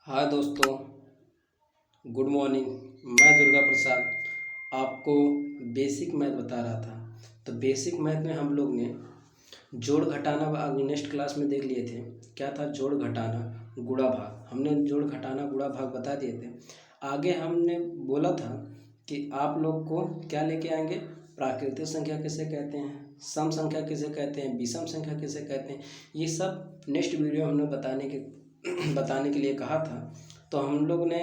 हाँ दोस्तों, good morning. मैं दुर्गा प्रसाद आपको बेसिक मैथ बता रहा था। तो बेसिक मैथ में हम लोग ने जोड़ घटाना आगे नेक्स्ट क्लास में देख लिए थे। क्या था? जोड़ घटाना गुणा भाग। हमने जोड़ घटाना गुणा भाग बता दिए थे। आगे हमने बोला था कि आप लोग को क्या लेके आएंगे, प्राकृतिक संख्या किसे कहते हैं, सम संख्या किसे कहते हैं, विषम संख्या किसे कहते हैं, ये सब नेक्स्ट वीडियो हमने बताने के लिए कहा था। तो हम लोग ने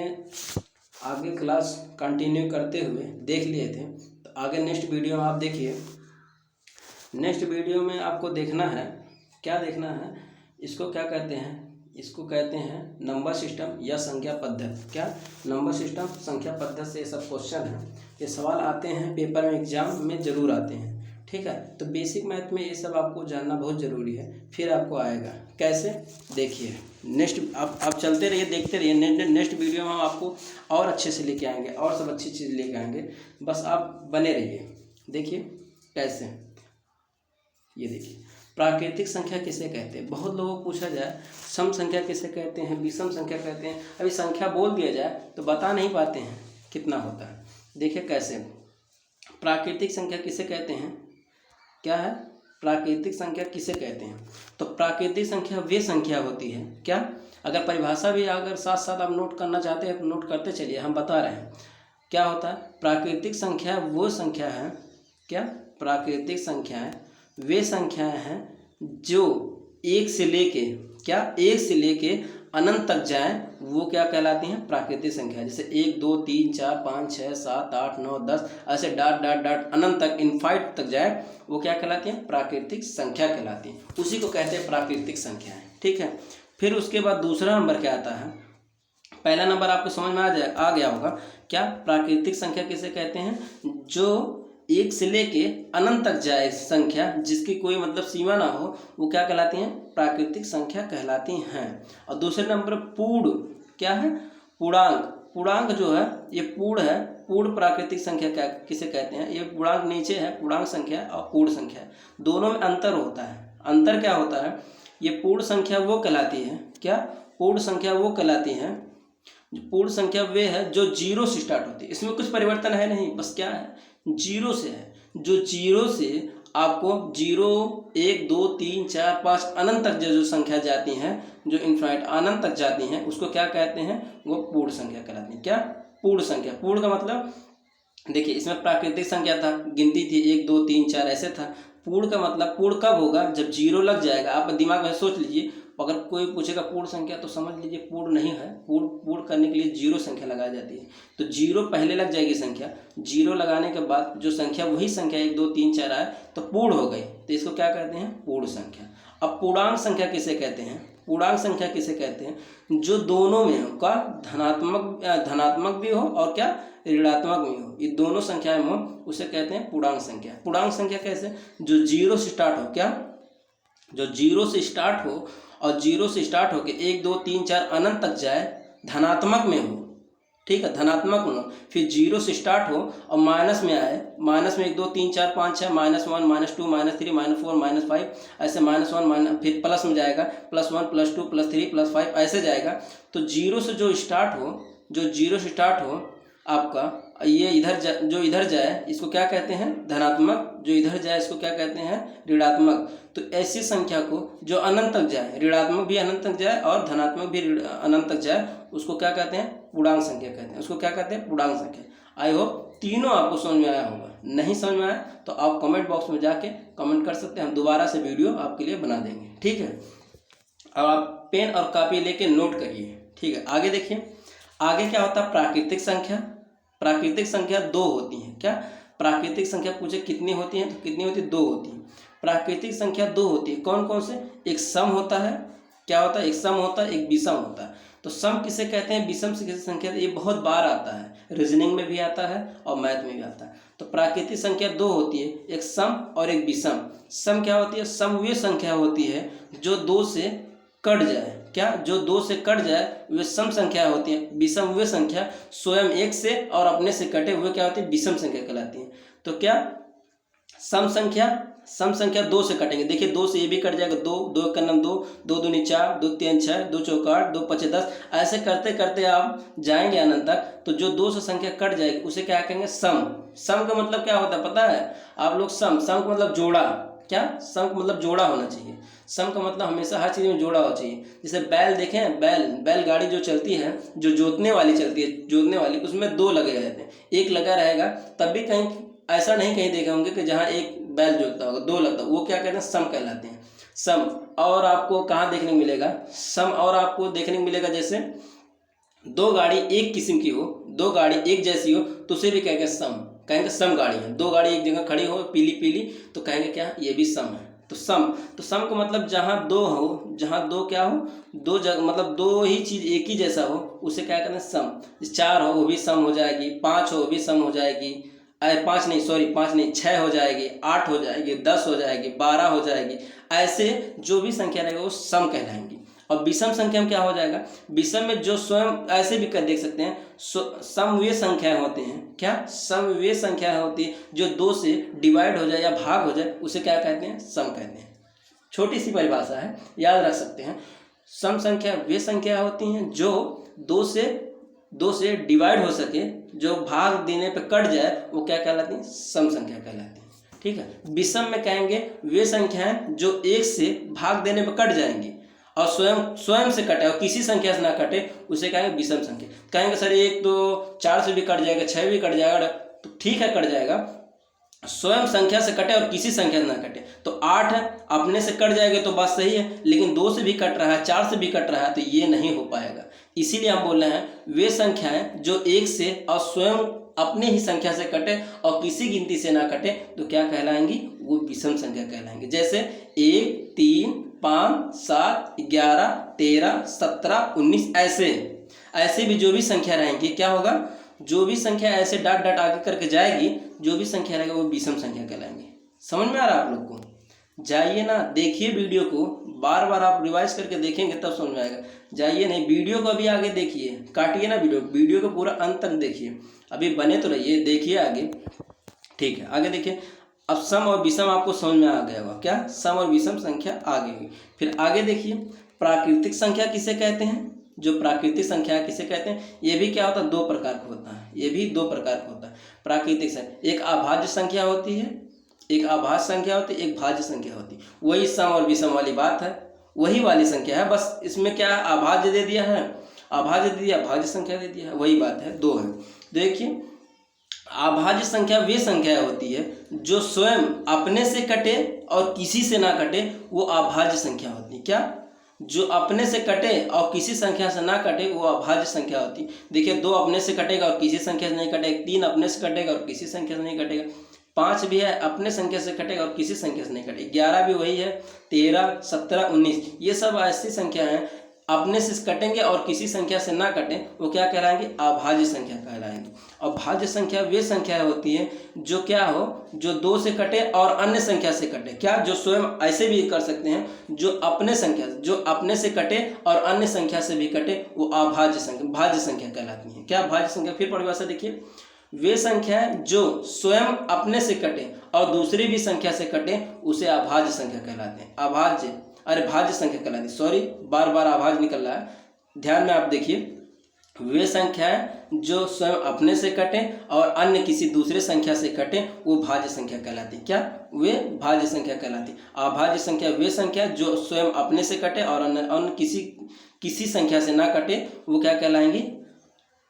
आगे क्लास कंटिन्यू करते हुए देख लिए थे। तो आगे नेक्स्ट वीडियो में आप देखिए। नेक्स्ट वीडियो में आपको देखना है, क्या देखना है, इसको क्या कहते हैं, इसको कहते हैं नंबर सिस्टम या संख्या पद्धति। क्या? नंबर सिस्टम संख्या पद्धति से ये सब क्वेश्चन है, ये सवाल आते हैं पेपर में, एग्जाम में ज़रूर आते हैं। ठीक है, तो बेसिक मैथ में ये सब आपको जानना बहुत ज़रूरी है, फिर आपको आएगा। कैसे? देखिए नेक्स्ट आप चलते रहिए, देखते रहिए। नेक्स्ट वीडियो में हम आपको और अच्छे से लेके आएंगे, और सब अच्छी चीज़ लेके आएंगे, बस आप बने रहिए। देखिए कैसे, ये देखिए प्राकृतिक संख्या किसे कहते हैं। बहुत लोगों को पूछा जाए सम संख्या किसे कहते हैं, विषम संख्या कहते हैं, अभी संख्या बोल दिया जाए तो बता नहीं पाते हैं कितना होता है। देखिए कैसे, प्राकृतिक संख्या किसे कहते हैं, क्या है, प्राकृतिक संख्या किसे कहते हैं। तो प्राकृतिक संख्या वे संख्या होती है, क्या, अगर परिभाषा भी अगर साथ साथ आप नोट करना चाहते हैं तो नोट करते चलिए, हम बता रहे हैं क्या होता है। प्राकृतिक संख्या वो संख्या है, क्या, प्राकृतिक संख्याएं वे संख्याएं हैं जो एक से लेके, क्या, एक से लेके अनंत तक जाएं, वो क्या कहलाती हैं, प्राकृतिक संख्या। जैसे 1 2 3 4 5 6 7 8 9 10 ऐसे डाट डाट डाट अनंत तक, इनफाइट तक जाए, वो क्या कहलाती हैं, प्राकृतिक संख्या कहलाती हैं। उसी को कहते हैं प्राकृतिक संख्याएं। ठीक है, फिर उसके बाद दूसरा नंबर क्या आता है। पहला नंबर आपको समझ में आ गया होगा। क्या? प्राकृतिक संख्या किसे कहते हैं, जो एक से लेके अनंत तक जाए संख्या, जिसकी कोई मतलब सीमा ना हो, वो क्या कहलाती हैं, प्राकृतिक संख्या कहलाती हैं। और दूसरे नंबर पूर्ण, क्या है, पूर्णांक। पूर्णांक जो है ये पूर्ण है, पूर्ण प्राकृतिक संख्या क्या किसे कहते हैं। ये पूर्णांक नीचे है, पूर्णांक संख्या और पूर्ण संख्या, दोनों में अंतर होता है। अंतर क्या होता है, ये पूर्ण संख्या वो कहलाती है, क्या, पूर्ण संख्या वो कहलाती है, पूर्ण संख्या वे है जो जीरो से स्टार्ट होती है। इसमें कुछ परिवर्तन है नहीं, बस क्या है, जीरो से है। जो जीरो से आपको 0 1 2 3 4 5 अनंत तक जो संख्या जाती हैं, जो इनफाइनाइट अनंत तक जाती हैं, उसको क्या कहते हैं, वो पूर्ण संख्या कहलाती है। क्या? पूर्ण संख्या। पूर्ण का मतलब देखिए, इसमें प्राकृतिक संख्या था, गिनती थी 1 2 3 4 ऐसे था। पूर्ण का मतलब पूर्ण कब होगा, जब जीरो लग जाएगा। आप दिमाग में सोच लीजिए, अगर कोई पूछेगा पूर्ण संख्या तो समझ लीजिए पूर्ण नहीं है। पूर्ण करने के लिए जीरो संख्या लगाई जाती है। तो जीरो पहले लग जाएगी संख्या, जीरो लगाने के बाद जो संख्या वही संख्या 1 2 3 4 आए तो पूर्ण हो गई, तो इसको क्या कहते हैं, पूर्ण संख्या। अब पूर्णांक संख्या किसे कहते हैं, पूर्णांक संख्या किसे कहते हैं, जो दोनों में हो, का धनात्मक भी हो और क्या, ऋणात्मक भी हो, ये दोनों संख्याएं हो, उसे कहते हैं पूर्णांक संख्या। पूर्णांक संख्या कैसे, जो जीरो से स्टार्ट हो, क्या, जो जीरो से स्टार्ट हो और जीरो से स्टार्ट होकर 1 2 3 4 अनंत तक जाए, धनात्मक में हो। ठीक है, धनात्मक हो, फिर जीरो से स्टार्ट हो और माइनस में आए, माइनस में 1 2 3 4 5 6 -1 -2 -3 -4 -5 ऐसे -1 फिर प्लस में जाएगा, +1 +2 +3 +5 ऐसे जाएगा। तो जीरो से जो स्टार्ट हो, जो जीरो से स्टार्ट हो आपका, ये जो इधर जाए इसको क्या कहते हैं, धनात्मक, जो इधर जाए इसको क्या कहते हैं, ऋणात्मक। तो ऐसी संख्या को जो अनंत तक जाए, ऋणात्मक भी अनंत तक जाए और धनात्मक भी अनंत तक जाए, उसको क्या कहते हैं, पूर्णांक संख्या कहते हैं। उसको क्या कहते हैं, पूर्णांक संख्या। आई होप तीनों आपको समझ में आया होगा। नहीं समझ में आया तो आप कमेंट बॉक्स में जाके कमेंट कर सकते हैं, हम दोबारा से वीडियो आपके लिए बना देंगे। ठीक है, अब आप पेन और कॉपी लेके नोट करिए। ठीक है, आगे देखिए, आगे क्या होता है, प्राकृतिक संख्या। प्राकृतिक संख्या 2 होती हैं। क्या? प्राकृतिक संख्या पूछे कितनी होती हैं, तो कितनी होती है, 2 होती हैं। प्राकृतिक संख्या 2 होती है, कौन कौन से, एक सम होता है, क्या होता है, एक सम होता है, एक विषम होता है। तो सम किसे कहते हैं, विषम से किसे संख्या, ये बहुत बार आता है, रीजनिंग में भी आता है और मैथ में भी आता है। तो प्राकृतिक संख्या 2 होती है, एक सम और एक विषम। सम क्या होती है, सम वे संख्या होती है जो 2 से कट जाए, क्या, जो 2 से कट जाए वे सम संख्या होती है। विषम वे संख्या स्वयं 1 से और अपने से कटे हुए क्या होती है, विषम संख्या कहलाती है। तो क्या, सम संख्या सम संख्या 2 से कटेंगे। देखिए 2 से ये भी कट जाएगा, 2, 2 का नाम 2, 2 दूनी 4, 2 3 6, 2 चौका 8, 2 5 10। ऐसे करते करते आप जाएंगे अनंत तक, तो जो 2 से संख्या कट जाएगी उसे क्या कहेंगे? सम। सम का मतलब क्या होता है पता है आप लोग? सम का मतलब जोड़ा। क्या? सम का मतलब जोड़ा होना चाहिए। सम का मतलब हमेशा हर चीज़ में जोड़ा होना चाहिए। जैसे बैल देखें, बैलगाड़ी जो चलती है, जो जोतने वाली चलती है, जोतने वाली, उसमें 2 लगे रहते हैं, एक लगा रहेगा। तब भी कहीं ऐसा नहीं कहीं देखे होंगे कि जहाँ एक बैल जोतता होगा 2 लगता, वो क्या कहते हैं? सम कहलाते हैं, सम। और आपको कहाँ देखने को मिलेगा सम? और आपको देखने को मिलेगा जैसे 2 गाड़ी एक किस्म की हो, 2 गाड़ी एक जैसी हो, तो उसे भी कहेंगे सम। कहेंगे सम गाड़ी है। 2 गाड़ी एक जगह खड़ी हो पीली पीली, तो कहेंगे क्या? ये भी सम है। तो सम का मतलब जहाँ 2 हो, जहाँ 2 क्या हो, 2 जगह मतलब 2 ही चीज़ एक ही जैसा हो, उसे क्या कहते हैं? सम। 4 हो वो भी सम हो जाएगी, 5 हो वो भी सम हो जाएगी, 5 नहीं 6 हो जाएगी, 8 हो जाएगी, 10 हो जाएगी, 12 हो जाएगी। ऐसे जो भी संख्या रहेगी वो सम कहलाएंगी। और विषम संख्या में क्या हो जाएगा? विषम में जो स्वयं ऐसे भी कर देख सकते हैं, सम वे संख्याएं होती हैं। क्या? सम वे संख्या होती है जो 2 से डिवाइड हो जाए या भाग हो जाए, उसे क्या कहते हैं? सम कहते हैं। छोटी सी परिभाषा है, याद रख सकते हैं। सम संख्या वे संख्या होती हैं जो 2 से डिवाइड हो सके, जो भाग देने पे कट जाए, वो क्या कहलाती है? सम संख्या कहलाती है। ठीक है। विषम में कहेंगे वे संख्याएं जो 1 से भाग देने पे कट जाएंगी और स्वयं से कटे और किसी संख्या से ना कटे, उसे कहेंगे विषम संख्या। कहेंगे सर एक तो 4 से भी कट जाएगा, 6 भी कट जाएगा, तो ठीक है, कट जाएगा। स्वयं संख्या से कटे और किसी संख्या से ना कटे, तो 8 अपने से कट जाएगा तो बात सही है, लेकिन 2 से भी कट रहा है, 4 से भी कट रहा है, तो ये नहीं हो पाएगा। इसीलिए हम बोल रहे हैं वे संख्याएं जो 1 से और स्वयं अपने ही संख्या से कटे और किसी गिनती से ना कटे, तो क्या कहलाएंगी? वो विषम संख्या कहलाएंगे। जैसे 1 3 5 7 11 13 17 19, ऐसे भी जो भी संख्या रहेंगी, क्या होगा? जो भी संख्या ऐसे डाट डाट आगे करके जाएगी, जो भी संख्या रहेगी वो विषम संख्या कहलाएंगे। समझ में आ रहा है आप लोग को? जाइए ना, देखिए वीडियो को, बार बार आप रिवाइज करके देखेंगे तब समझ में आएगा। जाइए नहीं, वीडियो को अभी आगे देखिए, काटिए ना वीडियो को पूरा अंत तक देखिए। अभी बने तो रहिए, देखिए आगे। ठीक है, आगे देखिए। अब सम और विषम आपको समझ में आ गया होगा। क्या? सम और विषम संख्या आ गई। फिर आगे देखिए, प्राकृतिक संख्या किसे कहते हैं? जो प्राकृतिक संख्या किसे कहते हैं? ये भी क्या होता है? 2 प्रकार का होता है। ये भी 2 प्रकार का होता है प्राकृतिक संख्या। एक अभाज्य संख्या होती है, एक भाज्य संख्या होती है, एक भाज्य संख्या होती है। वही सम और विषम वाली बात है, वही वाली संख्या है, बस इसमें क्या अभाज्य दे दिया है, अभाज्य दे दिया, भाज्य संख्या दे दिया है, वही बात है, 2 है। देखिए, अभाज्य संख्या वे संख्या होती है जो स्वयं अपने से कटे और किसी से ना कटे, वो अभाज्य संख्या होती है। क्या? जो अपने से कटे और किसी संख्या से ना कटे, वो अभाज्य संख्या होती है। देखिए 2 अपने से कटेगा और किसी संख्या से नहीं कटेगा, 3 अपने से कटेगा और किसी संख्या से नहीं कटेगा, 5 भी है अपने संख्या से कटेगा और किसी संख्या से नहीं कटेगा, 11 भी वही है, 13 17 19, ये सब ऐसी संख्या हैं अपने से कटेंगे और किसी संख्या से ना कटें, वो क्या कहलाएंगे? अभाज्य संख्या कहलाएंगे। और भाज्य संख्या वे संख्या होती है जो क्या हो, जो 2 से कटे और अन्य संख्या से कटे। क्या? जो स्वयं ऐसे भी कर सकते हैं, जो अपने से कटे और अन्य संख्या से भी कटे, वो अभाज्य संख्या, भाज्य संख्या कहलाती है। क्या? भाज्य संख्या। फिर परिभाषा देखिए, वे संख्याएं जो स्वयं अपने से कटे और दूसरी भी संख्या से कटे, उसे अभाज्य संख्या कहलाते हैं। भाज्य संख्या कहलाती है। सॉरी, बार बार अभाज्य निकल रहा है, ध्यान में आप देखिए। वे संख्याएं जो स्वयं अपने से कटे और अन्य किसी दूसरे संख्या से कटे, वो भाज्य संख्या कहलाती है। क्या? वे भाज्य संख्या कहलाती है। अभाज्य संख्या वे संख्या जो स्वयं अपने से कटे और अन्य किसी संख्या से ना कटे, वो क्या कहलाएंगी?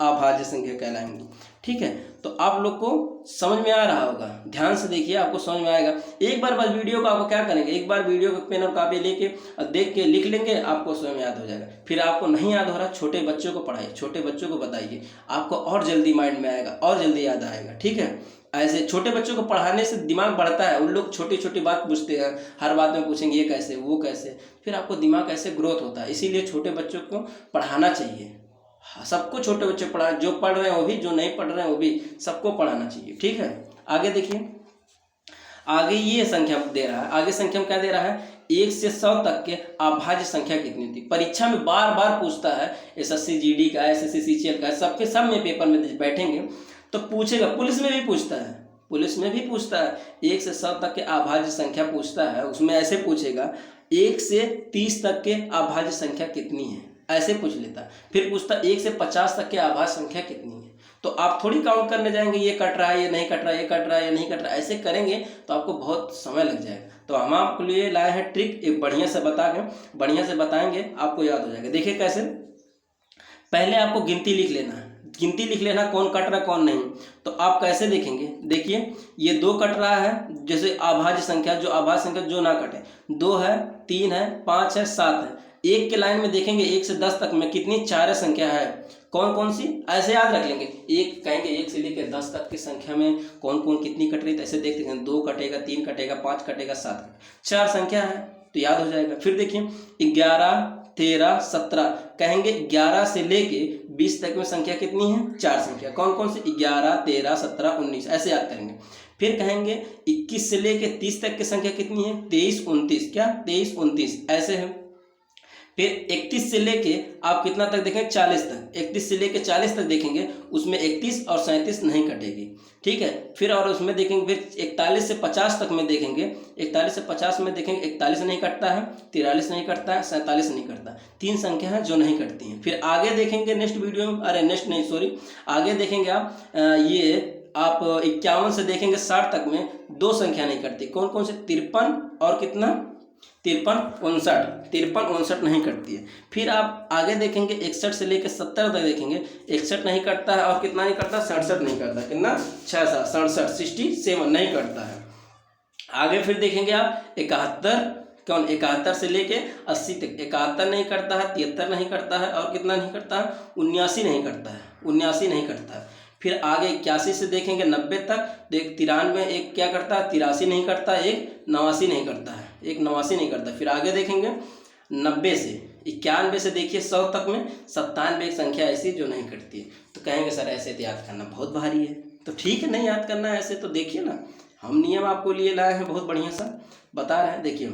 अभाज्य संख्या कहलाएंगी। ठीक है, तो आप लोग को समझ में आ रहा होगा, ध्यान से देखिए, आपको समझ में आएगा। एक बार बस वीडियो को आपको क्या करेंगे, एक बार वीडियो को पेन और कॉपी लेके और देख के लिख लेंगे, आपको स्वयं याद हो जाएगा। फिर आपको नहीं याद हो रहा, छोटे बच्चों को पढ़ाइए, छोटे बच्चों को बताइए, आपको और जल्दी माइंड में आएगा और जल्दी याद आएगा। ठीक है, ऐसे छोटे बच्चों को पढ़ाने से दिमाग बढ़ता है। उन लोग छोटी छोटी बात पूछते हैं, हर बात में पूछेंगे ये कैसे वो कैसे, फिर आपको दिमाग ऐसे ग्रोथ होता है। इसीलिए छोटे बच्चों को पढ़ाना चाहिए, सबको छोटे बच्चे पढ़ा, जो पढ़ रहे हैं वो भी, जो नहीं पढ़ रहे हैं वो भी, सबको पढ़ाना चाहिए। ठीक है, आगे देखिए, आगे ये संख्या दे रहा है, आगे संख्या में क्या दे रहा है? 1 से 100 तक के अभाज्य संख्या कितनी थी? परीक्षा में बार बार पूछता है, SSC GD का, SSC CCL का, सबके सब में पेपर में बैठेंगे तो पूछेगा, पुलिस में भी पूछता है, पुलिस में भी पूछता है, 1 से 100 तक के अभाज्य संख्या पूछता है, उसमें ऐसे पूछेगा 1 से 30 तक के अभाज्य संख्या कितनी है, ऐसे पूछ लेता है। फिर पूछता 1 से 50 तक के अभाज्य संख्या कितनी है। तो आप थोड़ी काउंट करने जाएंगे ये कट रहा है, ये नहीं कट रहा है, ये कट रहा है, ये नहीं कट रहा है, ऐसे करेंगे तो आपको बहुत समय लग जाएगा। तो हम आपके लिए लाए हैं ट्रिक, एक बढ़िया से बढ़िया से बताएंगे, आपको याद हो जाएगा। देखिए कैसे, पहले आपको गिनती लिख लेना है, गिनती लिख लेना कौन कट रहा है कौन नहीं। तो आप कैसे देखेंगे, देखिए ये 2 कट रहा है, जैसे अभाज्य संख्या, जो अभाज्य संख्या जो ना कटे, 2 है, 3 है, 5 है, 7 है। एक के लाइन में देखेंगे 1 से 10 तक में कितनी चार संख्या है, कौन कौन सी, ऐसे याद रख लेंगे। एक कहेंगे 1 से लेकर 10 तक की संख्या में कौन कौन कितनी कट रही है, तो ऐसे देखते हैं 2 कटेगा, 3 कटेगा, 5 कटेगा, 7 चार संख्या है, तो याद हो जाएगा। फिर देखिए 11, 13, 17, कहेंगे 11 से लेके 20 तक में संख्या कितनी है, चार संख्या, कौन कौन सी, 11, 13, 17, 19, ऐसे याद करेंगे। फिर कहेंगे 21 से लेके 30 तक की संख्या कितनी है, 23, 29, क्या 23, 29, ऐसे है। फिर 31 से लेके आप कितना तक देखेंगे, 40 तक, 31 से लेके 40 तक देखेंगे, उसमें 31 और 37 नहीं कटेगी, ठीक है। फिर और उसमें देखेंगे, फिर 41 से 50 तक में देखेंगे, 41 से 50 में देखेंगे 41 नहीं कटता है, 43 नहीं कटता है, 47 नहीं कटता, 3 संख्या है जो नहीं कटती हैं। फिर आगे देखेंगे नेक्स्ट वीडियो में, अरे नेक्स्ट नहीं सॉरी, आगे देखेंगे आप ये आप 51 से देखेंगे 60 तक में 2 संख्या नहीं कटती, कौन कौन से, 53 और कितना, 53, 59 नहीं कटती है। फिर आप आगे देखेंगे 61 से लेकर 70 तक देखेंगे, 61 नहीं कटता है, और कितना नहीं करता, 67 नहीं करता, कितना 67, 67 नहीं करता है। आगे फिर देखेंगे आप 71, कौन 71 से लेके 80 तक, 71 नहीं करता है, 73 नहीं करता है, और कितना नहीं करता है, 79 नहीं करता है, 79 नहीं करता है। फिर आगे 81 से देखेंगे 90 तक, देख 93 एक क्या करता है, 83 नहीं करता, एक 89 नहीं करता है, एक 89 नहीं करता। फिर आगे देखेंगे 90 से 91 से देखिए 100 तक में 97 एक संख्या ऐसी जो नहीं कटती है। तो कहेंगे सर ऐसे तो याद करना बहुत भारी है, तो ठीक है नहीं याद करना है ऐसे, तो देखिए ना हम नियम आपको लिए लाए हैं, बहुत बढ़िया सा बता रहे हैं। देखिए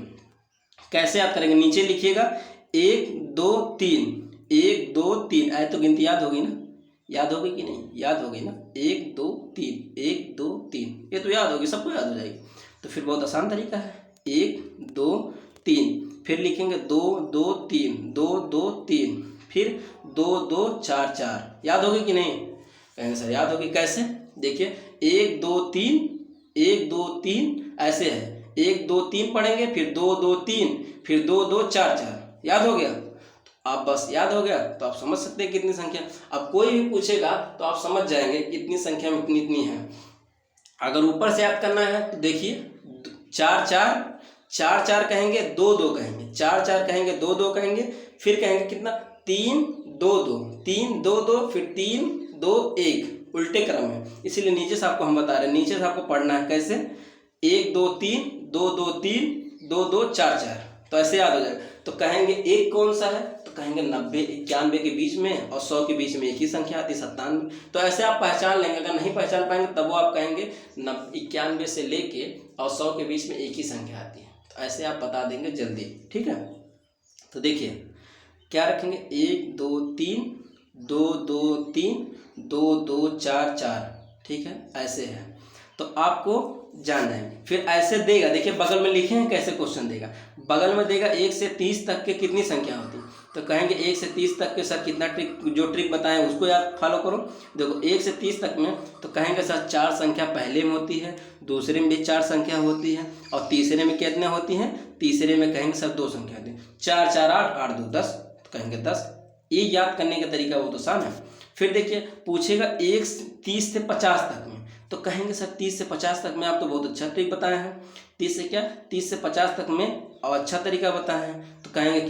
कैसे याद करेंगे, नीचे लिखिएगा 1 2 3, 1 2 3, ऐसे तो गिनती याद होगी ना, याद होगी कि नहीं, याद होगी ना, 1 2 3, 1 2 3, ये तो याद होगी, सबको याद हो जाएगी। तो फिर बहुत आसान तरीका है, 1 2 3, फिर लिखेंगे 2 2 3, 2 2 3, फिर 2 2 4 4, याद होगी कि नहीं, कहेंगे सर याद होगी, कैसे, देखिए 1 2 3, 1 2 3, ऐसे है, 1 2 3 पढ़ेंगे, फिर 2 2 3, फिर 2 2 4 4, याद हो गया। आप बस याद हो गया तो आप समझ सकते हैं कितनी संख्या। अब कोई भी पूछेगा तो आप समझ जाएंगे कितनी संख्या में इतनी इतनी है। अगर ऊपर से याद करना है तो देखिए 4 4, 4 4 कहेंगे, 2 2 कहेंगे, 4 4 कहेंगे, 2 2 कहेंगे, फिर कहेंगे कितना, 3 2 2, 3 2 2, फिर 3 2 1, उल्टे क्रम है, इसीलिए नीचे से आपको हम बता रहे हैं, नीचे से आपको पढ़ना है कैसे, 1 2 3, 2 2 3, 2 2 4 4, तो ऐसे याद हो जाएगा। तो कहेंगे एक कौन सा है, तो कहेंगे 90 91 के बीच में और 100 के बीच में एक ही संख्या आती है, 97। तो ऐसे आप पहचान लेंगे, अगर नहीं पहचान पाएंगे तब वो आप कहेंगे 91 से लेके और 100 के बीच में एक ही संख्या आती है, तो ऐसे आप बता देंगे जल्दी, ठीक है। तो देखिए क्या रखेंगे, 1 2 3, 2 2 3, 2 2 4 4, ठीक है, ऐसे है। तो आपको जानना है, फिर ऐसे देगा, देखिए बगल में लिखे हैं कैसे क्वेश्चन देगा, बगल में देगा 1 से 30 तक के कितनी संख्या होती है, तो कहेंगे 1 से 30 तक के सर कितना ट्रिक, जो ट्रिक बताएं उसको याद फॉलो करो। देखो 1 से 30 तक में तो कहेंगे सर 4 संख्या पहले में होती है, दूसरे में भी 4 संख्या होती है, और तीसरे में कितने होती हैं, तीसरे में कहेंगे सर 2 संख्या होती है, 4 4 8 8 2 10, तो कहेंगे 10। ये याद करने का तरीका वो तो आसान है। फिर देखिए पूछेगा 30 से 50 तक में, तो कहेंगे सर 30 से 50 तक में आप तो बहुत अच्छा ट्रिक बताए हैं, 30 से क्या 30 से 50 तक में और अच्छा तरीका बताए हैं, तो कहेंगे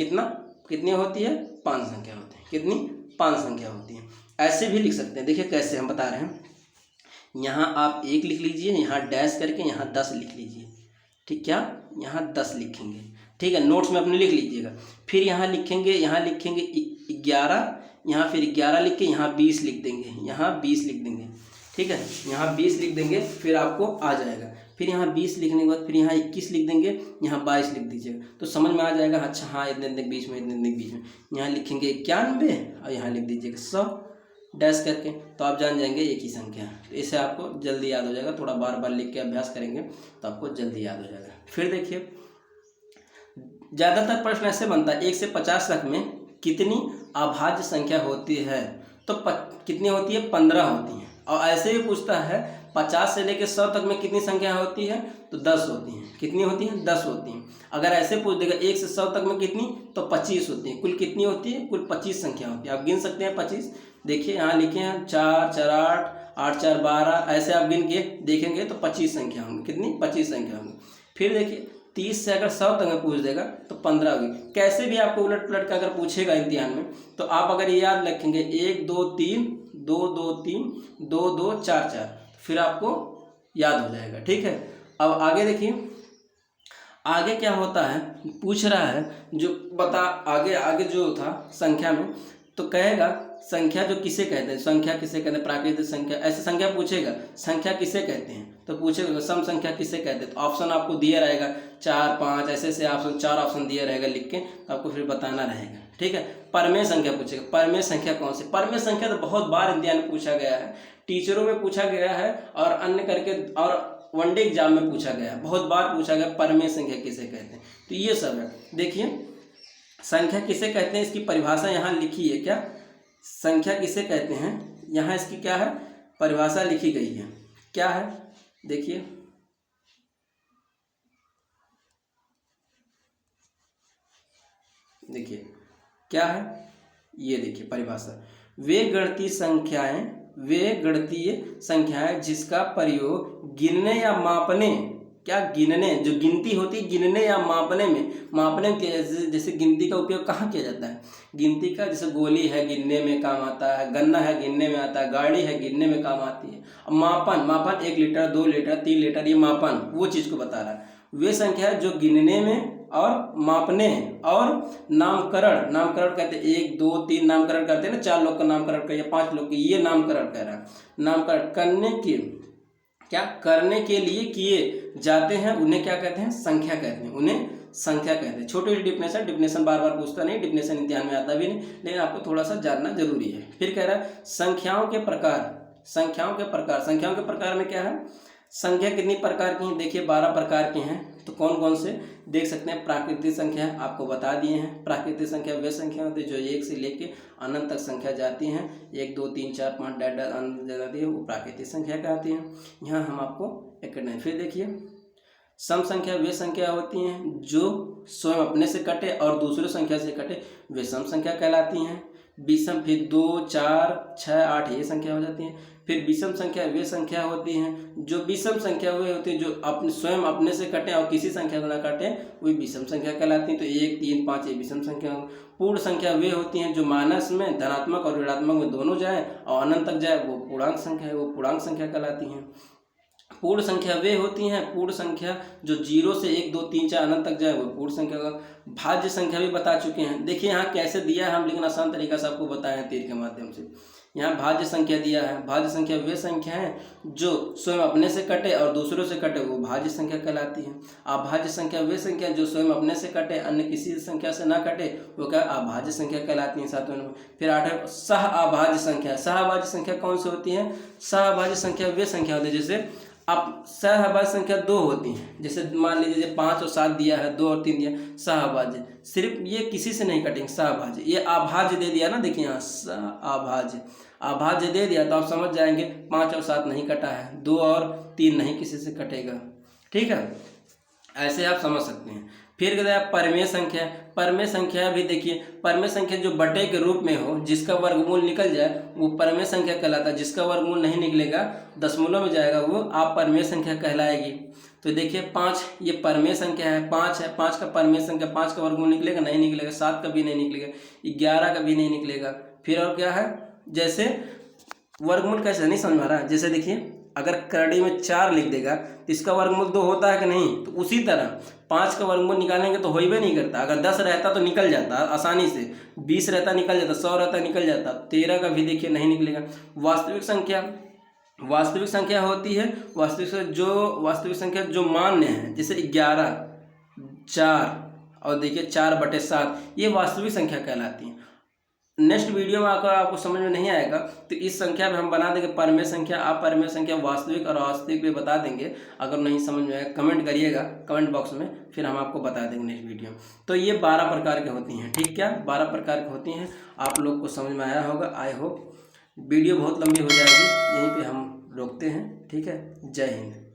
कितनी होती है, 5 संख्या होती है, कितनी 5 संख्या होती है। ऐसे भी लिख सकते हैं, देखिए कैसे हम बता रहे हैं, यहाँ आप 1 लिख लीजिए, यहाँ डैश करके यहाँ 10 लिख लीजिए, ठीक, क्या यहाँ 10 लिखेंगे, ठीक है, नोट्स में अपने लिख लीजिएगा। फिर यहाँ लिखेंगे 11, यहाँ फिर 11 लिख के यहाँ 20 लिख देंगे, यहाँ 20 लिख देंगे, ठीक है, यहाँ 20 लिख देंगे, फिर आपको आ जाएगा। फिर यहाँ 20 लिखने के बाद फिर यहाँ 21 लिख देंगे, यहाँ 22 लिख दीजिएगा, तो समझ में आ जाएगा, अच्छा हाँ इतने इतने बीच में, इतने इतने बीच में। यहाँ लिखेंगे 91 और यहाँ लिख दीजिएगा 100, डैश करके, तो आप जान जाएंगे एक ही संख्या है। तो इसे आपको जल्दी याद हो जाएगा, थोड़ा बार बार लिख के अभ्यास करेंगे तो आपको जल्दी याद हो जाएगा। फिर देखिए, ज़्यादातर प्रश्न ऐसे बनता है 1 से 50 तक में कितनी अभाज्य संख्या होती है, तो कितनी होती है, 15 होती है। और ऐसे भी पूछता है 50 से लेकर 100 तक में कितनी संख्या होती है, तो 10 होती हैं। कितनी होती हैं, 10 होती हैं। अगर ऐसे पूछ देगा 1 से 100 तक में कितनी, तो 25 होती है। कुल कितनी होती है, कुल 25 संख्या होती है। आप गिन सकते हैं 25, देखिए यहाँ लिखे हैं 4 4 8 8 4 12, ऐसे आप गिन के देखेंगे तो 25 संख्या होंगी। कितनी, 25 संख्या होंगी। फिर देखिए 30 से अगर 100 तक में पूछ देगा तो 15 होगी। कैसे भी आपको उलट पलट का अगर पूछेगा इम्तिहान में, तो आप अगर ये याद रखेंगे 1 2 3 2 2 3 2 2 4 4, फिर आपको याद हो जाएगा। ठीक है, अब आगे देखिए, आगे क्या होता है, पूछ रहा है जो बता, आगे आगे जो था संख्या में, तो कहेगा संख्या जो किसे कहते हैं, संख्या किसे कहते हैं, प्राकृतिक संख्या, ऐसे संख्या पूछेगा। संख्या किसे कहते हैं, तो पूछेगा सम संख्या किसे कहते हैं, तो ऑप्शन आपको दिया रहेगा 4 5, ऐसे ऑप्शन, 4 ऑप्शन दिया रहेगा लिख के, तो आपको फिर बताना रहेगा। ठीक है, परमेय संख्या पूछेगा। परमेय संख्या कौन सी, परमेय संख्या तो बहुत बार इम्तिहान में पूछा गया है, टीचरों में पूछा गया है, और अन्य करके, और वनडे एग्जाम में पूछा गया है, बहुत बार पूछा गया परमेय संख्या किसे कहते हैं। तो ये सब है। देखिए संख्या किसे कहते हैं, इसकी परिभाषा यहाँ लिखी है। क्या संख्या किसे कहते हैं, यहाँ इसकी क्या है, परिभाषा लिखी गई है। क्या है, देखिए देखिए क्या है, ये देखिए परिभाषा, वे गणितीय संख्याएं जिसका प्रयोग गिनने या मापने, क्या गिनने, जो गिनती होती है गिनने या मापने में, जैसे गिनती का उपयोग कहाँ किया जाता है, गिनती का जैसे गोली है गिनने में काम आता है, गन्ना है गिनने में आता है, गाड़ी है गिनने में काम आती है। अब मापन 1 लीटर 2 लीटर 3 लीटर, ये मापन वो चीज़ को बता रहा है। वे संख्या जो गिनने में और मापने, और नामकरण कहते हैं, 1 2 3 नामकरण करते हैं ना, 4 लोग का नामकरण कर या 5 लोग के, ये नामकरण कह रहा है। नामकरण करने के लिए किए जाते हैं, उन्हें क्या कहते हैं, संख्या कहते हैं, उन्हें संख्या कहते हैं। छोटी डिफिनेशन बार बार पूछता नहीं, डिफिनेशन इम्तिहान में आता भी नहीं, लेकिन आपको थोड़ा सा जानना जरूरी है। फिर कह रहा है संख्याओं के प्रकार में क्या है, संख्या कितनी प्रकार की हैं, देखिए 12 प्रकार की हैं। तो कौन कौन से देख सकते हैं, प्राकृतिक संख्या आपको बता दिए हैं। प्राकृतिक संख्या वे संख्या होती है जो 1 से लेके अनंत तक संख्या जाती हैं, 1 2 3 4 5 डायडर अनंत जाती है, वो प्राकृतिक संख्या कहती हैं। यहाँ हम आपको एक करना है। फिर देखिए सम संख्या वे संख्या होती हैं जो स्वयं अपने से कटे और दूसरे संख्या से कटे, वे सम संख्या कहलाती हैं। विषम, फिर 2 4 6 8 ये संख्या हो जाती है। फिर विषम संख्या वे संख्या होती हैं जो विषम संख्या वे होती है जो स्वयं अपने से कटे और किसी संख्या को ना काटे, वही विषम संख्या कहलाती हैं। तो 1 3 5 ये विषम संख्या। पूर्ण संख्या वे होती हैं जो मानस में धनात्मक और ऋणात्मक में दोनों जाए और अनंत तक जाए, वो पूर्णांक संख्या है, वो पूर्णांक संख्या कहलाती हैं। पूर्ण संख्या वे होती हैं, पूर्ण संख्या जो 0 से 1 2 3 4 अनंत तक जाए, वो पूर्ण संख्या का। भाज्य संख्या भी बता चुके हैं। देखिए यहाँ कैसे दिया है हम, लेकिन आसान तरीका से आपको बताए हैं तीर के माध्यम से। यहाँ भाज्य संख्या दिया है। भाज्य संख्या वे संख्या है जो स्वयं अपने से कटे और दूसरों से कटे, वो भाज्य संख्या कहलाती है। अभाज्य संख्या वे संख्या जो स्वयं अपने से कटे अन्य किसी संख्या से ना कटे, वो क्या अभाज्य संख्या कहलाती है। 7वें नंबर। फिर 8वें सह अभाज्य संख्या। सह अभाज्य संख्या कौन सी होती है, सह अभाज्य संख्या वे संख्या होती है जैसे अब सहअभाज्य संख्या 2 होती है, जैसे मान लीजिए 5 और 7 दिया है, 2 और 3 दिया, सहअभाज्य। सिर्फ ये किसी से नहीं कटेंगे, सहअभाज्य। ये अभाज्य दे दिया ना, देखिए यहाँ अभाज्य दे दिया तो आप समझ जाएंगे 5 और 7 नहीं कटा है, 2 और 3 नहीं किसी से कटेगा। ठीक है, ऐसे आप समझ सकते हैं। फिर कहते हैं परमेय संख्या। परमेय संख्या भी देखिए, परमेय संख्या जो बटे के रूप में हो, जिसका वर्गमूल निकल जाए, वो परमेय संख्या कहलाता है। जिसका वर्गमूल नहीं निकलेगा, दशमलव में जाएगा, वो आप परमेय संख्या कहलाएगी। तो देखिए 5 ये परमेय संख्या है, 5 है, 5 का परमेय संख्या, 5 का वर्गमूल निकलेगा, नहीं निकलेगा। 7 का भी नहीं निकलेगा, 11 का भी नहीं निकलेगा। फिर और क्या है, जैसे वर्गमूल कैसे नहीं समझ आ रहा है, जैसे देखिए अगर करड़ी में 4 लिख देगा तो इसका वर्गमूल 2 होता है कि नहीं, तो उसी तरह 5 का वर्गमूल निकालेंगे तो हो ही नहीं करता। अगर 10 रहता तो निकल जाता आसानी से, 20 रहता निकल जाता, 100 रहता निकल जाता, 13 का भी देखिए नहीं निकलेगा। वास्तविक संख्या होती है, वास्तविक संख्या जो मान्य है, जैसे 11 4 और देखिए 4/7, ये वास्तविक संख्या कहलाती है। नेक्स्ट वीडियो में अगर आपको समझ में नहीं आएगा तो इस संख्या में हम बना देंगे परमेय संख्या, अपरिमेय संख्या, वास्तविक और अवास्तविक भी बता देंगे। अगर नहीं समझ में आएगा कमेंट करिएगा कमेंट बॉक्स में, फिर हम आपको बता देंगे नेक्स्ट वीडियो में। तो ये 12 प्रकार की होती हैं, ठीक, क्या 12 प्रकार की होती हैं। आप लोग को समझ में आया होगा, आई होप। वीडियो बहुत लंबी हो जाएगी, यहीं पर हम रोकते हैं, ठीक है। जय हिंद।